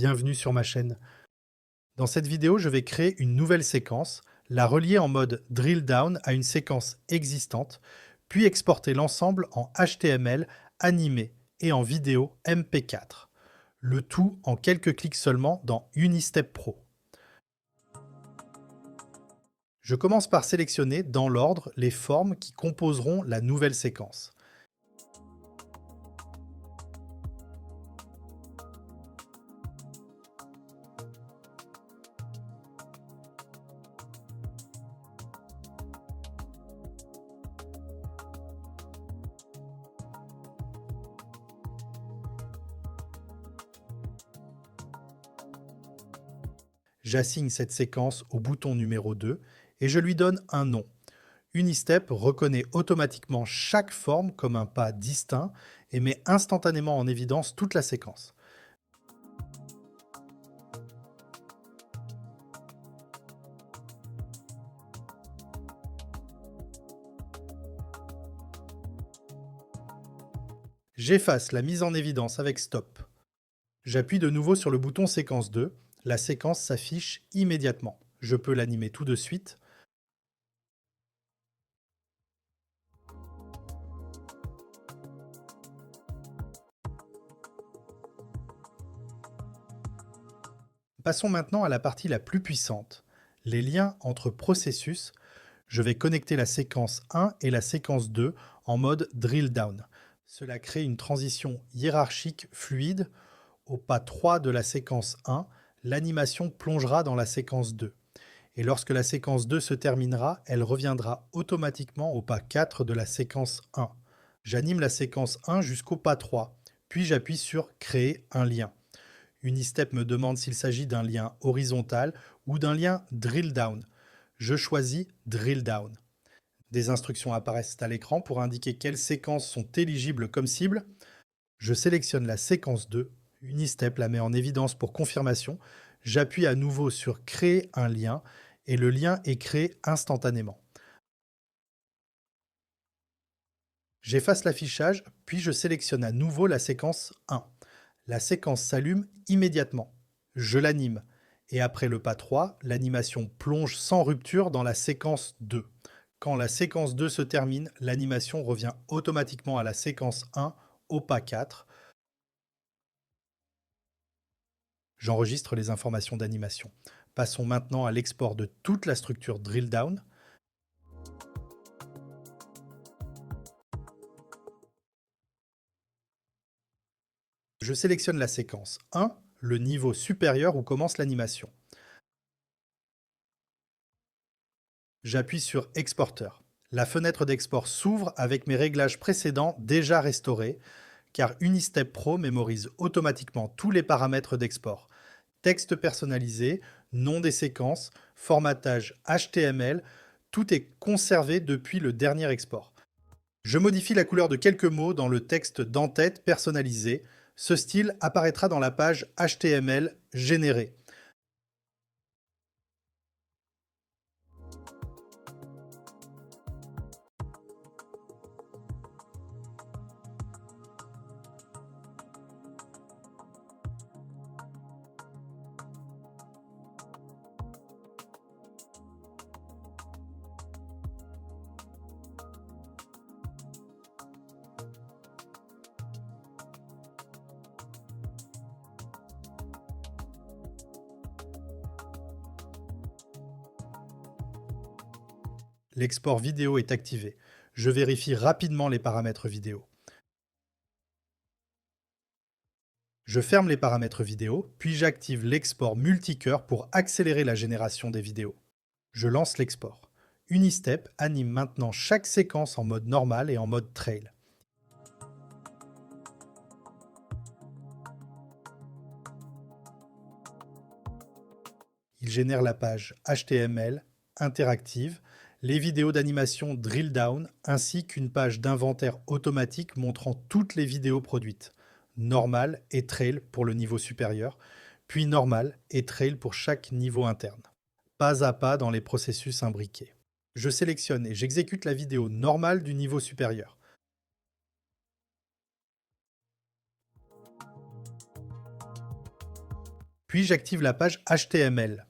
bienvenue sur ma chaîne. Dans cette vidéo, je vais créer une nouvelle séquence, la relier en mode drill down à une séquence existante, puis exporter l'ensemble en HTML, animé et en vidéo MP4. Le tout en quelques clics seulement dans Unistep Pro. Je commence par sélectionner dans l'ordre les formes qui composeront la nouvelle séquence. J'assigne cette séquence au bouton numéro 2 et je lui donne un nom. Unistep reconnaît automatiquement chaque forme comme un pas distinct et met instantanément en évidence toute la séquence. J'efface la mise en évidence avec Stop. J'appuie de nouveau sur le bouton séquence 2. La séquence s'affiche immédiatement. Je peux l'animer tout de suite. Passons maintenant à la partie la plus puissante, les liens entre processus. Je vais connecter la séquence 1 et la séquence 2 en mode drill down. Cela crée une transition hiérarchique fluide. Au pas 3 de la séquence 1, l'animation plongera dans la séquence 2. Et lorsque la séquence 2 se terminera, elle reviendra automatiquement au pas 4 de la séquence 1. J'anime la séquence 1 jusqu'au pas 3, puis j'appuie sur Créer un lien. Unistep me demande s'il s'agit d'un lien horizontal ou d'un lien drill down. Je choisis drill down. Des instructions apparaissent à l'écran pour indiquer quelles séquences sont éligibles comme cible. Je sélectionne la séquence 2. Unistep la met en évidence pour confirmation. J'appuie à nouveau sur Créer un lien et le lien est créé instantanément. J'efface l'affichage, puis je sélectionne à nouveau la séquence 1. La séquence s'allume immédiatement. Je l'anime. Et après le pas 3, l'animation plonge sans rupture dans la séquence 2. Quand la séquence 2 se termine, l'animation revient automatiquement à la séquence 1 au pas 4. J'enregistre les informations d'animation. Passons maintenant à l'export de toute la structure drill down. Je sélectionne la séquence 1, le niveau supérieur où commence l'animation. J'appuie sur Exporteur. La fenêtre d'export s'ouvre avec mes réglages précédents déjà restaurés, car Unistep Pro mémorise automatiquement tous les paramètres d'export. Texte personnalisé, nom des séquences, formatage HTML, tout est conservé depuis le dernier export. Je modifie la couleur de quelques mots dans le texte d'en-tête personnalisé. Ce style apparaîtra dans la page HTML générée. L'export vidéo est activé. Je vérifie rapidement les paramètres vidéo. Je ferme les paramètres vidéo, puis j'active l'export multicœur pour accélérer la génération des vidéos. Je lance l'export. Unistep anime maintenant chaque séquence en mode normal et en mode trail. Il génère la page HTML interactive, les vidéos d'animation drill down ainsi qu'une page d'inventaire automatique montrant toutes les vidéos produites. Normal et trail pour le niveau supérieur, puis normal et trail pour chaque niveau interne. Pas à pas dans les processus imbriqués. Je sélectionne et j'exécute la vidéo normale du niveau supérieur. Puis j'active la page HTML.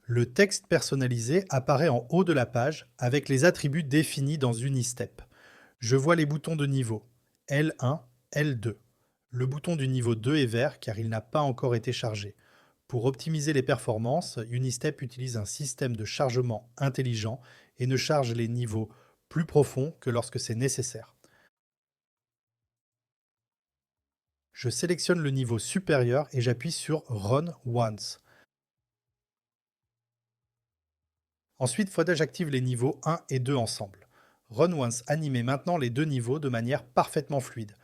Le texte personnalisé apparaît en haut de la page avec les attributs définis dans Unistep. Je vois les boutons de niveau L1, L2. Le bouton du niveau 2 est vert car il n'a pas encore été chargé. Pour optimiser les performances, Unistep utilise un système de chargement intelligent et ne charge les niveaux plus profonds que lorsque c'est nécessaire. Je sélectionne le niveau supérieur et j'appuie sur Run Once. Ensuite, j'active les niveaux 1 et 2 ensemble. Run Once animait maintenant les deux niveaux de manière parfaitement fluide.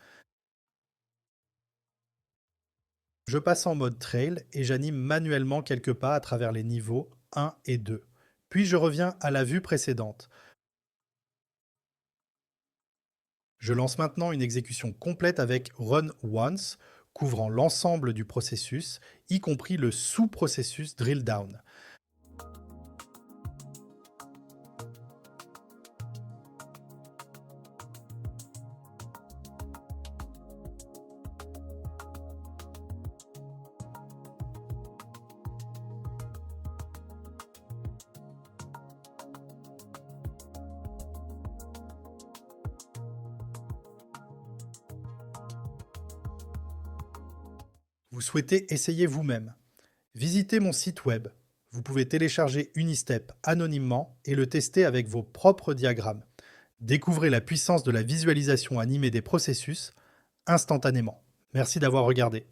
Je passe en mode trail et j'anime manuellement quelques pas à travers les niveaux 1 et 2. Puis je reviens à la vue précédente. Je lance maintenant une exécution complète avec Run Once, couvrant l'ensemble du processus, y compris le sous-processus Drill Down. Vous souhaitez essayer vous-même. Visitez mon site web. Vous pouvez télécharger Unistep anonymement et le tester avec vos propres diagrammes. Découvrez la puissance de la visualisation animée des processus instantanément. Merci d'avoir regardé.